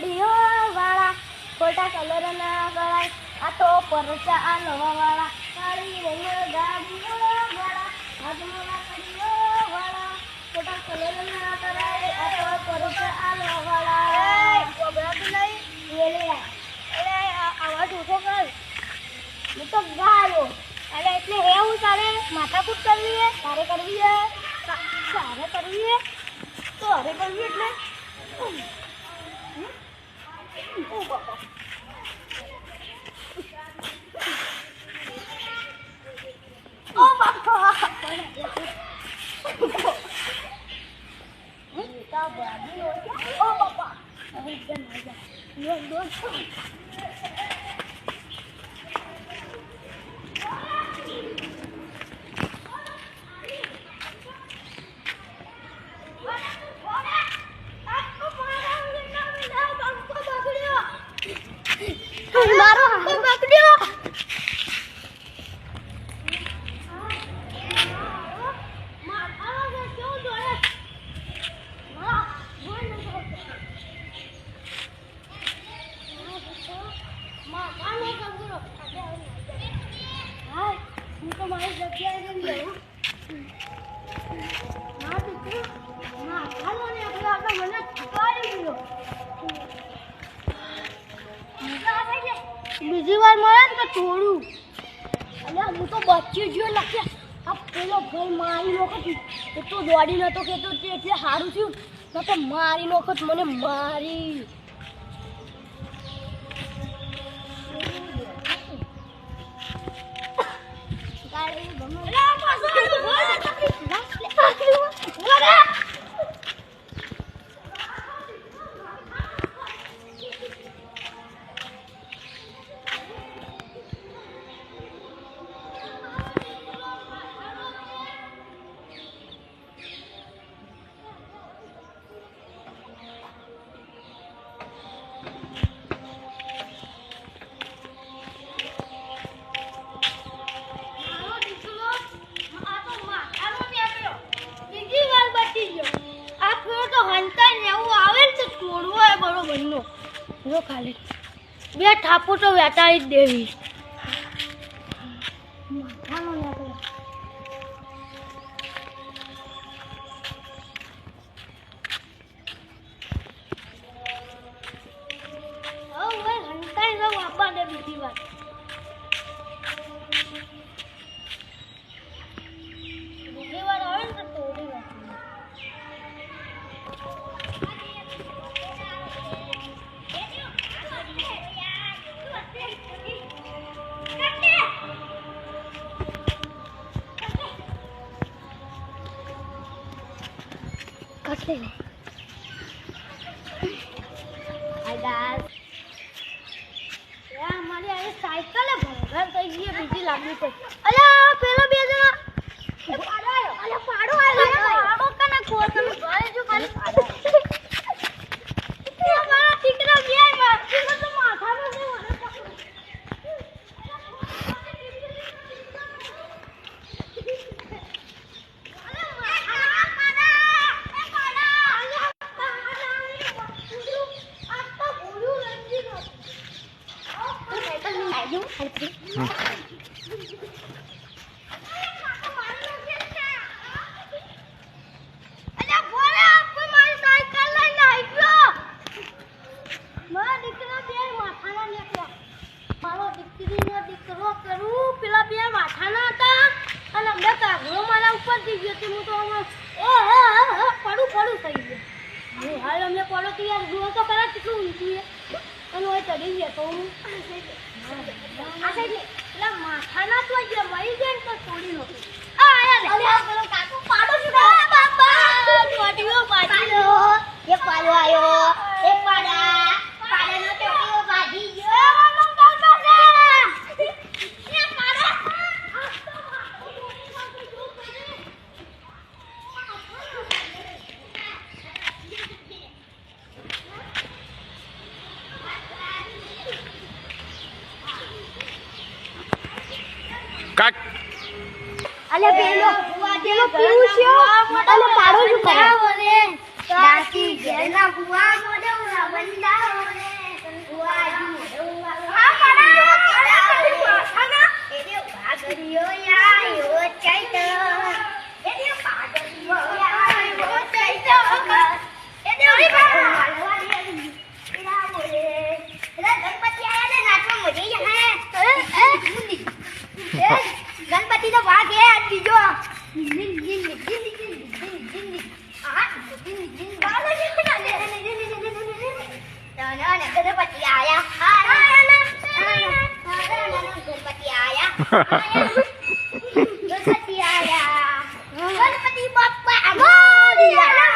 કડીઓ વાળા ખોટા કલર ના ગળાય આ તો પરચા આ નવા વાળા કાળી રંગ ગાડીઓ વાળા હાથમાં કડીઓ વાળા ખોટા કલર ના ગળાય આ તો પરચા આ નવા વાળા ગભરાતું નહીં એલે આવાજ ઓછો કર હું તો ગાયો અરે એટલે એવું તારે માથાકૂટ કરવી હે તારે કરવી હે તારે કરવી હે તો અરે કરવી એટલે ઓ બાપા ઓ બાપા ઓ બાપા બીજી વાર મળે ને તો થોડું અલ્યા હું તો બચ્ચી જો લખ્યા આ પેલો ભાઈ મારી વખત એ તો દોડી નતો કેતો એટલે સારું થયું ન તો મારી વખત મને મારી ખાલી બે ઠાપો તો વેટાડી જ દેવી આપવા દે બીજી વાર આવે ને તો તોડી વાર સાયકલ ભંગાર થઈ ગઈ બીજી લાગણી પડી અલ્યા પેલા બે જણા પાડો આવ્યો કને ખો તમે ઘરે જો ખાલી મારા દીકરા બે માર તો માથામાં છે કાટ અલે પેલો પીઉસ્યો અલે પાડો શું કરે દાતી ઘેરના બુઆ મોડે ઉરા બંદા ગણપતિ આયા ગણપતિ આયા ગણપતિ બાપ્પા મોરિયા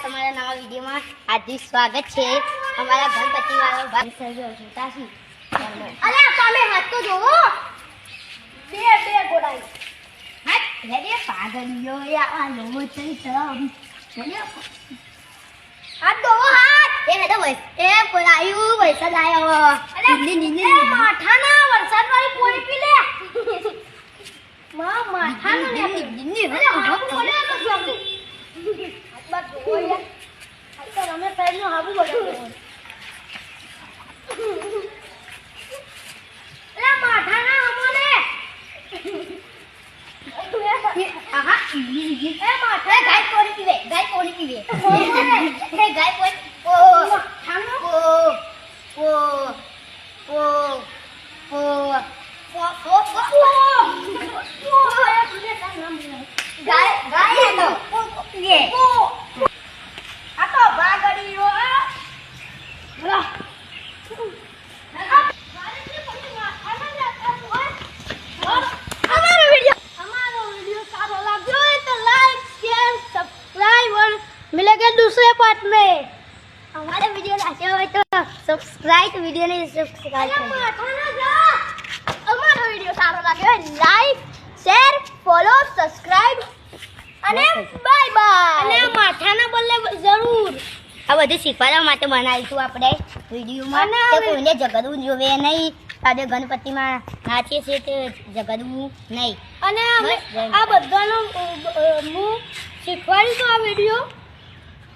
તમારા નવા વિડીયોમાં હાર્દિક સ્વાગત છે. અમારા ગણપતિ વાળો ભાઈ સર્જોતાસી અલે તમે હાથ તો જોવો બે ગોડાઈ હાથ રેડે પાગલિયો યા લો ચઈ સમ ચલ્યો હાથ દો હાથ એ હેડો ભાઈ એ પડાયું વરસાદ આયો અલે માઠાના વરસાદ વાળી પોણી પી લે માઠાનો ને દિન્ની અલે હાથ બોલે તો જોગી બસ ઓય આ તો અમે સાઈડ નો હાબુ બગાડ્યો લે માઠાના હમોને આહા ઈ એ માઠા ગાય કોણી પીવે એ ગાય કોણી ઓ માઠાનો मिलेंगे दूसरे पार्ट में. हमारे वीडियो अच्छे हो तो सब्सक्राइब वीडियो ने सब्सक्राइब हमारा वीडियो सारो लागे लाइक शेर फॉलो सब्सक्राइब અને બાય બાય અને માથાના બદલે જરૂર આ બધું શીખવાડવા માટે બનાવીશું આપણે વિડીયોમાં તો કોઈને જગડવું જોવે નહીં આજે ગણપતિમાં નાચીએ છીએ તે જગડવું નહીં અને આ બધાનો હું શીખવાડીશું આ વિડીયો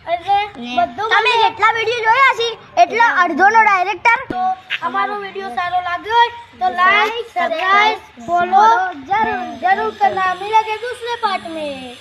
એટલે બધું તમે જેટલા વિડીયો જોયા છે એટલા અડધોનો ડાયરેક્ટર તો અમારો વિડીયો સારો લાગ્યો હોય તો લાઈક સબસ્ક્રાઇબ ફોલો જરૂર करना. मिलेंगे दूसरे पार्ट में.